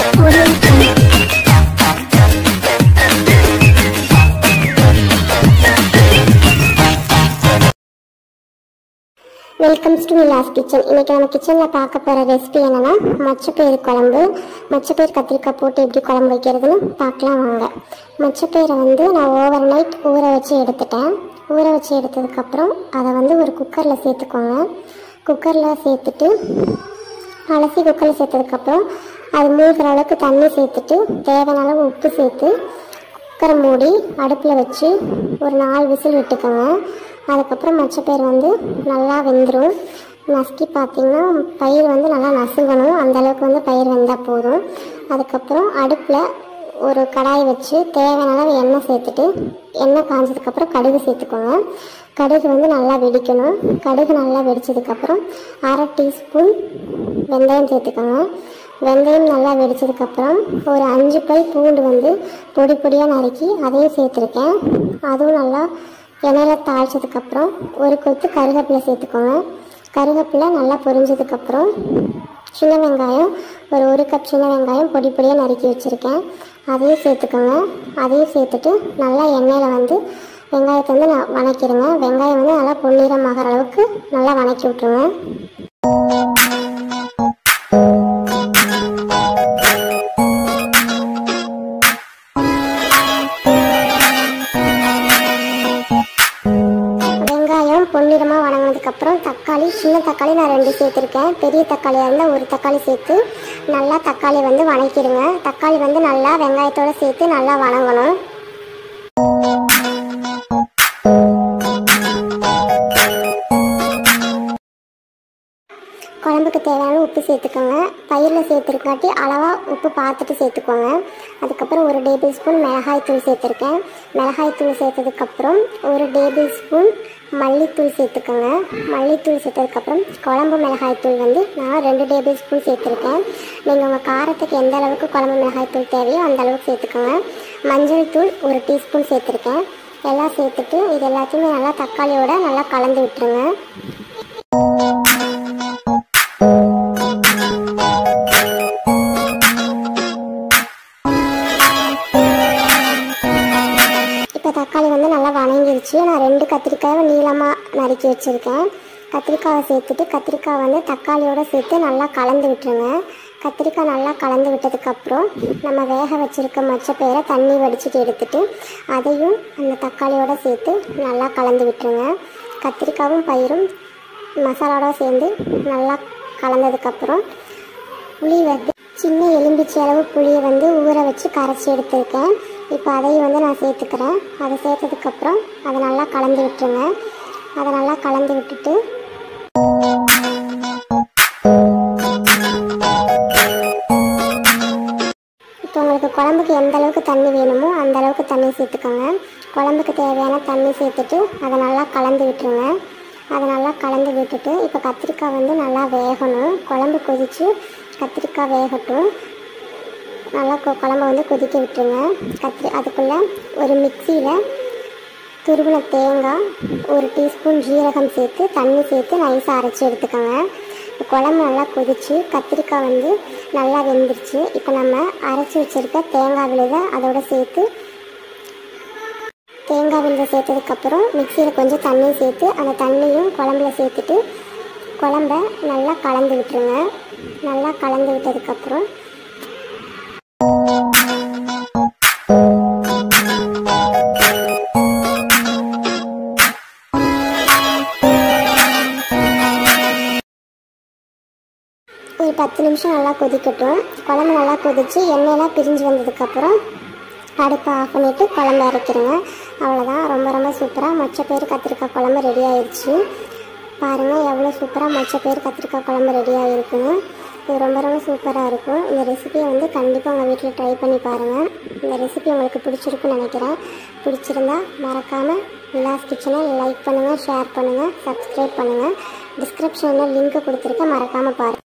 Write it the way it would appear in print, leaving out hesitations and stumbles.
Welcomes to Nila's kitchen. இன்றைக்கி நம்ம கிச்சனில் பார்க்க போகிற ரெசிபி என்னென்னா மொச்சப்பயிறு குழம்பு. மொச்சப்பயிறு கத்திரிக்காய் போட்டு எப்படி குழம்பு வைக்கிறதுன்னு பார்க்கலாம் வாங்க. மொச்சப்பயிரை நான் ஓவர் நைட் ஊற வச்சு எடுத்துட்டேன். ஊற வச்சு எடுத்ததுக்கப்புறம் அதை ஒரு குக்கரில் சேர்த்துக்கோங்க. குக்கரில் சேர்த்துட்டு அலசி குக்கரில் சேர்த்ததுக்கப்புறம் அது மூழ்கிற அளவுக்கு தண்ணி சேர்த்துட்டு தேவையான அளவு உப்பு சேர்த்து குக்கரை மூடி அடுப்பில் வச்சு ஒரு 4 விசில் விட்டுக்கோங்க. அதுக்கப்புறம் மொச்சப்பயிறு நல்லா வெந்துடும். நசுக்கி பார்த்திங்கன்னா பயிர் நல்லா நசுங்கணும். அந்தளவுக்கு பயிர் வெந்தால் போதும். அதுக்கப்புறம் அடுப்பில் ஒரு கடாய் வச்சு தேவையான அளவு எண்ணெய் சேர்த்துட்டு எண்ணெய் காஞ்சதுக்கப்புறம் கடுகு சேர்த்துக்கோங்க. கடுகு நல்லா வெடிக்கணும். கடுகு நல்லா வெடித்ததுக்கப்புறம் 1/2 டீஸ்பூன் வெந்தயம் சேர்த்துக்கோங்க. வெந்தயம் நல்லா வெடித்ததுக்கப்புறம் ஒரு 5 பல் பூண்டு பொடி பொடியாக நறுக்கி அதையும் சேர்த்துருக்கேன். அதுவும் நல்லா எண்ணெயில் தாளிச்சதுக்கப்புறம் ஒரு கொத்து கருவேப்பிலை சேர்த்துக்கோங்க. கருவேப்பிலை நல்லா பொரிஞ்சதுக்கப்புறம் சின்ன வெங்காயம் ஒரு 1 கப் சின்ன வெங்காயம் பொடி பொடியாக நறுக்கி வச்சுருக்கேன். அதையும் சேர்த்துக்கோங்க. அதையும் சேர்த்துட்டு நல்லா எண்ணெயில் வெங்காயத்தை நான் வணக்கிடுங்க. வெங்காயம் நல்லா பொன்னிறமாகிற அளவுக்கு நல்லா வணக்கி விட்ருங்க. பொன்னிறமாக வணங்கினதுக்கப்புறம் தக்காளி, சின்ன தக்காளி நான் 2 சேர்த்துருக்கேன். பெரிய தக்காளியாக இருந்தால் 1 தக்காளி சேர்த்து நல்லா தக்காளி வணக்கிடுங்க. தக்காளி நல்லா வெங்காயத்தோடு சேர்த்து நல்லா வணங்கணும். குழம்புக்கு தேவையான உப்பு சேர்த்துக்கோங்க. பயிரில் சேர்த்துருக்காட்டி அளவாக உப்பு பார்த்துட்டு சேர்த்துக்கோங்க. அதுக்கப்புறம் 1 டேபிள் ஸ்பூன் மிளகாய்த்தூள் சேர்த்துருக்கேன். மிளகாய்த்தூள் சேர்த்ததுக்கப்புறம் 1 டேபிள் ஸ்பூன் மல்லித்தூள் சேர்த்துக்கோங்க. மல்லித்தூள் சேர்த்ததுக்கப்புறம் குழம்பு மிளகாய்த்தூள் நான் 2 டேபிள் ஸ்பூன் சேர்த்துருக்கேன். நீங்கள் உங்கள் காரத்துக்கு எந்த அளவுக்கு குழம்பு மிளகாய்த்தூள் தேவையோ அந்த அளவுக்கு சேர்த்துக்கோங்க. மஞ்சள் தூள் 1 டீஸ்பூன் சேர்த்துருக்கேன். எல்லாம் சேர்த்துட்டு இது எல்லாத்தையுமே நல்லா தக்காளியோட நல்லா கலந்து விட்டுருங்க. தக்காளி நல்லா வணங்கிருச்சு. நான் 2 கத்திரிக்காயை நீளமாக நறுக்கி வச்சுருக்கேன். கத்திரிக்காவை சேர்த்துட்டு கத்திரிக்காய் தக்காளியோடு சேர்த்து நல்லா கலந்து விட்டுருங்க. கத்திரிக்காய் நல்லா கலந்து விட்டதுக்கப்புறம் நம்ம வேக வச்சுருக்க மொச்சப்பயிரை தண்ணி வடிச்சிட்டு எடுத்துட்டு அதையும் அந்த தக்காளியோடு சேர்த்து நல்லா கலந்து விட்டுருங்க. கத்திரிக்காயும் பயிரும் மசாலாவோட சேர்ந்து நல்லா கலந்ததுக்கப்புறம் புளி சின்ன எலும்பிச்சை அளவு புளியை ஊற வச்சு கரைச்சி எடுத்துருக்கேன். இப்போ அதையும் நான் சேர்த்துக்கிறேன். அதை சேர்த்ததுக்கப்புறம் அதை நல்லா கலந்து விட்டுருங்க. அதை நல்லா கலந்து விட்டுட்டு இப்போ உங்களுக்கு குழம்புக்கு எந்த அளவுக்கு தண்ணி வேணுமோ அந்த அளவுக்கு தண்ணி சேர்த்துக்கோங்க. குழம்புக்கு தேவையான தண்ணி சேர்த்துட்டு அதை நல்லா கலந்து விட்டுருங்க. அதை நல்லா கலந்து விட்டுட்டு இப்போ கத்திரிக்காய் நல்லா வேகணும். குழம்பு கொதித்து கத்திரிக்காய் வேகட்டும். நல்லா குழம்பை கொதிக்க விட்டுருங்க. அதுக்குள்ளே ஒரு மிக்சியில் துருவின தேங்காய் 1 டீஸ்பூன் ஜீரகம் சேர்த்து தண்ணி சேர்த்து நைஸாக அரைச்சி எடுத்துக்கோங்க. குழம்பு நல்லா கொதித்து கத்திரிக்காய் நல்லா வெந்துருச்சு. இப்போ நம்ம அரைச்சி வச்சுருக்க தேங்காய் விழுதை அதோடு சேர்த்து தேங்காய் விழுதை சேர்த்ததுக்கப்புறம் மிக்சியில் கொஞ்சம் தண்ணி சேர்த்து அந்த தண்ணியும் குழம்புல சேர்த்துட்டு குழம்ப நல்லா கலந்து விட்டுருங்க. நல்லா கலந்து விட்டதுக்கப்புறம் ஒரு 10 நிமிஷம் நல்லா கொதிக்கட்டும். குழம்பு நல்லா கொதித்து எண்ணெயெல்லாம் பிரிஞ்சு வந்ததுக்கப்புறம் அடுப்பை ஆஃப் பண்ணிவிட்டு குழம்பு இறக்கிடுங்க. அவ்வளோதான். ரொம்ப ரொம்ப சூப்பராக மொச்சப்பயிறு கத்திரிக்காய் குழம்பு ரெடி ஆயிடுச்சு. பாருங்கள் எவ்வளோ சூப்பராக மொச்சப்பயிறு கத்திரிக்காய் குழம்பு ரெடி ஆகிருக்குன்னு. இது ரொம்ப ரொம்ப சூப்பராக இருக்கும். இந்த ரெசிபியை கண்டிப்பாக உங்கள் வீட்டில் ட்ரை பண்ணி பாருங்கள். இந்த ரெசிபி உங்களுக்கு பிடிச்சிருக்குன்னு நினைக்கிறேன். பிடிச்சிருந்தா மறக்காமல் நிலாஸ் கிச்சனை லைக் பண்ணுங்கள், ஷேர் பண்ணுங்கள், சப்ஸ்கிரைப் பண்ணுங்கள். டிஸ்கிரிப்ஷனில் லிங்க்கு கொடுத்துருக்கேன், மறக்காமல் பாருங்கள்.